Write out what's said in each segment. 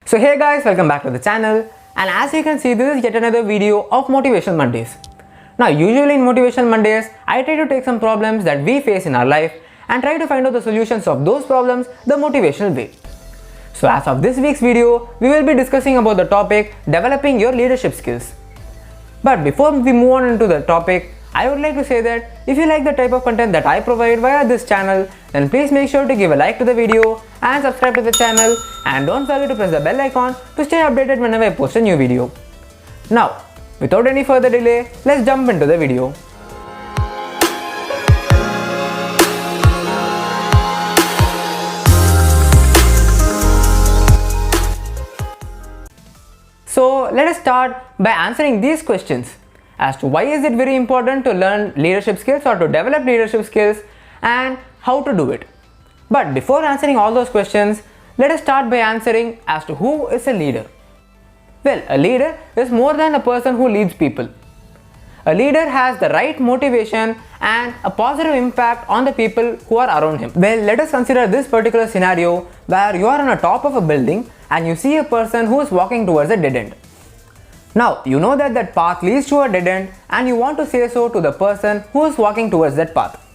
So hey guys, welcome back to the channel, and as you can see, this is yet another video of Motivational Mondays. Now usually in Motivational Mondays, I try to take some problems that we face in our life and try to find out the solutions of those problems the motivational way. So as of this week's video, we will be discussing about the topic developing your leadership skills. But before we move on into the topic, I would like to say that if you like the type of content that I provide via this channel, then please make sure to give a like to the video and subscribe to the channel, and don't forget to press the bell icon to stay updated whenever I post a new video. Now, without any further delay, let's jump into the video. So let us start by answering these questions as to why is it very important to learn leadership skills or to develop leadership skills and how to do it. But before answering all those questions, let us start by answering as to who is a leader. Well, a leader is more than a person who leads people. A leader has the right motivation and a positive impact on the people who are around him. Well, let us consider this particular scenario where you are on the top of a building and you see a person who is walking towards a dead end. Now, you know that that path leads to a dead end and you want to say so to the person who is walking towards that path.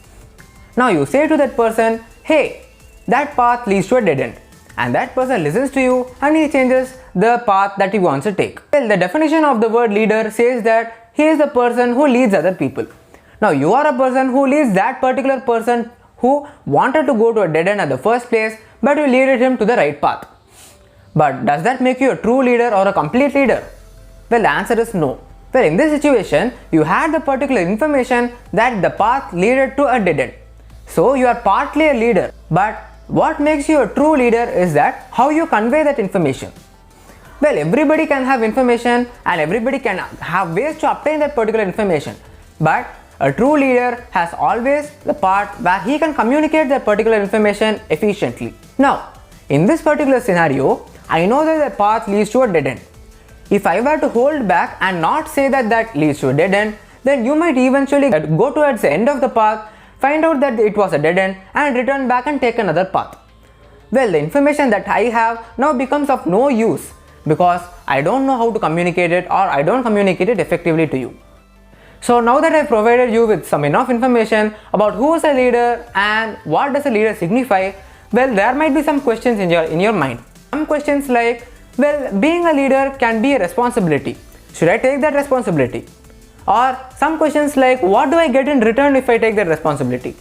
Now, you say to that person, hey, that path leads to a dead end. And that person listens to you and he changes the path that he wants to take. Well, the definition of the word leader says that he is the person who leads other people. Now, you are a person who leads that particular person who wanted to go to a dead end at the first place, but you leaded him to the right path. But does that make you a true leader or a complete leader? Well, the answer is no. Well, in this situation, you had the particular information that the path led to a dead end. So, you are partly a leader. But what makes you a true leader is that how you convey that information. Well, everybody can have information and everybody can have ways to obtain that particular information. But a true leader has always the part where he can communicate that particular information efficiently. Now, in this particular scenario, I know that the path leads to a dead end. If I were to hold back and not say that that leads to a dead end, then you might eventually go towards the end of the path, find out that it was a dead end and return back and take another path. Well, the information that I have now becomes of no use because I don't know how to communicate it, or I don't communicate it effectively to you. So now that I've provided you with some enough information about who is a leader and what does a leader signify, well, there might be some questions in your mind. Some questions like, well, being a leader can be a responsibility. Should I take that responsibility? Or some questions like, what do I get in return if I take that responsibility?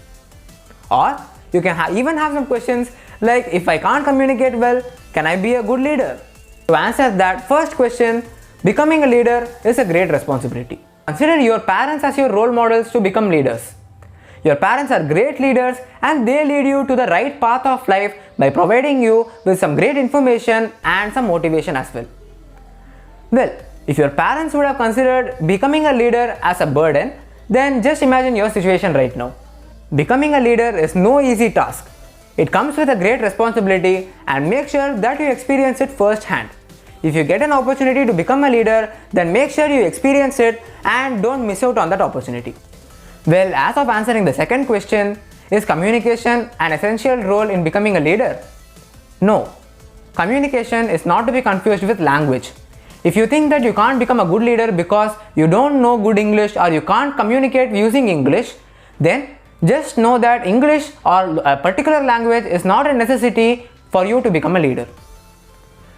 Or you can even have some questions like, if I can't communicate well, can I be a good leader? To answer that first question, becoming a leader is a great responsibility. Consider your parents as your role models to become leaders. Your parents are great leaders and they lead you to the right path of life by providing you with some great information and some motivation as well. Well, if your parents would have considered becoming a leader as a burden, then just imagine your situation right now. Becoming a leader is no easy task. It comes with a great responsibility, and make sure that you experience it firsthand. If you get an opportunity to become a leader, then make sure you experience it and don't miss out on that opportunity. Well, as of answering the second question, is communication an essential role in becoming a leader? No. Communication is not to be confused with language. If you think that you can't become a good leader because you don't know good English or you can't communicate using English, then just know that English or a particular language is not a necessity for you to become a leader.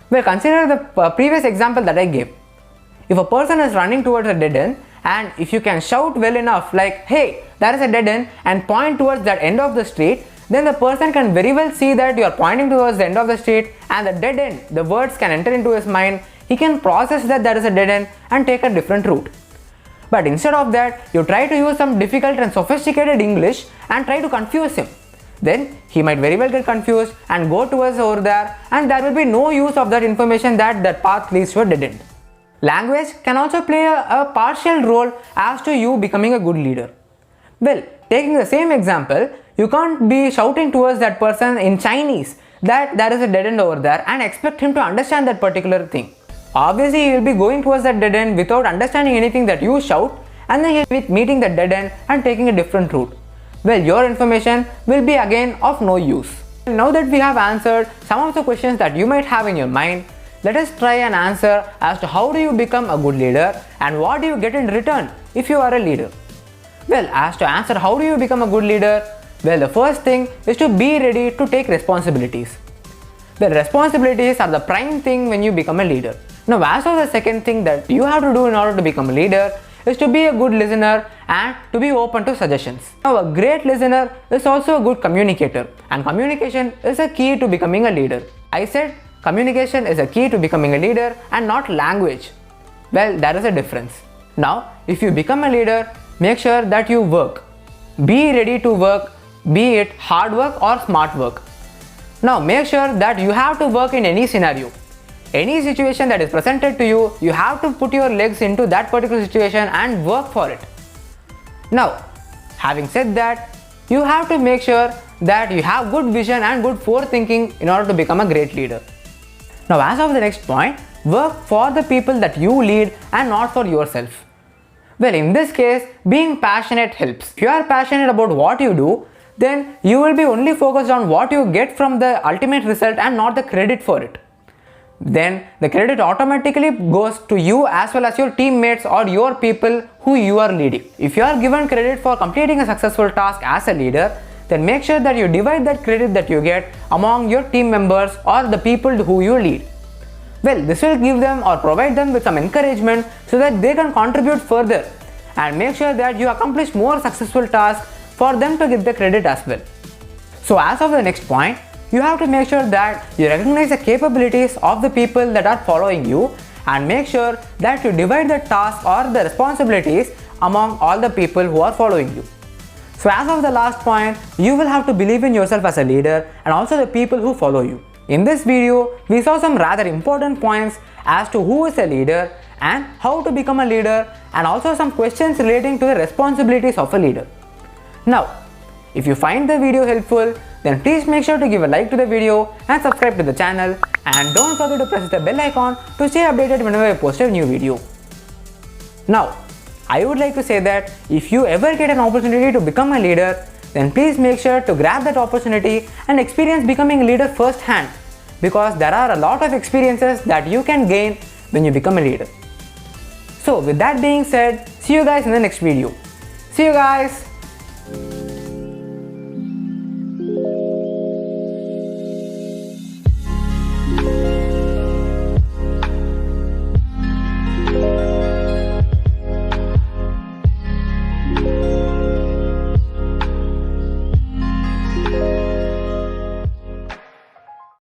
Well, consider the previous example that I gave. If a person is running towards a dead end, and if you can shout well enough like, hey, there is a dead end, and point towards that end of the street, then the person can very well see that you are pointing towards the end of the street and the dead end, the words can enter into his mind. He can process that there is a dead end and take a different route. But instead of that, you try to use some difficult and sophisticated English and try to confuse him. Then he might very well get confused and go towards over there, and there will be no use of that information that path leads to a dead end. Language can also play a partial role as to you becoming a good leader. Well, taking the same example, you can't be shouting towards that person in Chinese that there is a dead end over there and expect him to understand that particular thing. Obviously, he will be going towards that dead end without understanding anything that you shout, and then he will be meeting the dead end and taking a different route. Well, your information will be again of no use. Now that we have answered some of the questions that you might have in your mind, let us try an answer as to how do you become a good leader and what do you get in return if you are a leader. Well, as to answer how do you become a good leader, well, the first thing is to be ready to take responsibilities. The responsibilities are the prime thing when you become a leader. Now, as for the second thing that you have to do in order to become a leader is to be a good listener and to be open to suggestions. Now, a great listener is also a good communicator, and communication is a key to becoming a leader. I said communication is a key to becoming a leader and not language. Well, there is a difference. Now, if you become a leader, make sure that you work. Be ready to work, be it hard work or smart work. Now, make sure that you have to work in any scenario. Any situation that is presented to you, you have to put your legs into that particular situation and work for it. Now, having said that, you have to make sure that you have good vision and good forethinking in order to become a great leader. Now, as of the next point, work for the people that you lead and not for yourself. Well, in this case, being passionate helps. If you are passionate about what you do, then you will be only focused on what you get from the ultimate result and not the credit for it. Then the credit automatically goes to you as well as your teammates or your people who you are leading. If you are given credit for completing a successful task as a leader, then make sure that you divide that credit that you get among your team members or the people who you lead. Well, this will give them or provide them with some encouragement so that they can contribute further and make sure that you accomplish more successful tasks for them to get the credit as well. So, as of the next point, you have to make sure that you recognize the capabilities of the people that are following you and make sure that you divide the task or the responsibilities among all the people who are following you. So, as of the last point, you will have to believe in yourself as a leader and also the people who follow you. In this video, we saw some rather important points as to who is a leader and how to become a leader, and also some questions relating to the responsibilities of a leader. Now, if you find the video helpful, then please make sure to give a like to the video and subscribe to the channel, and don't forget to press the bell icon to stay updated whenever I post a new video. Now, I would like to say that if you ever get an opportunity to become a leader, then please make sure to grab that opportunity and experience becoming a leader firsthand, because there are a lot of experiences that you can gain when you become a leader. So with that being said, see you guys in the next video. See you guys.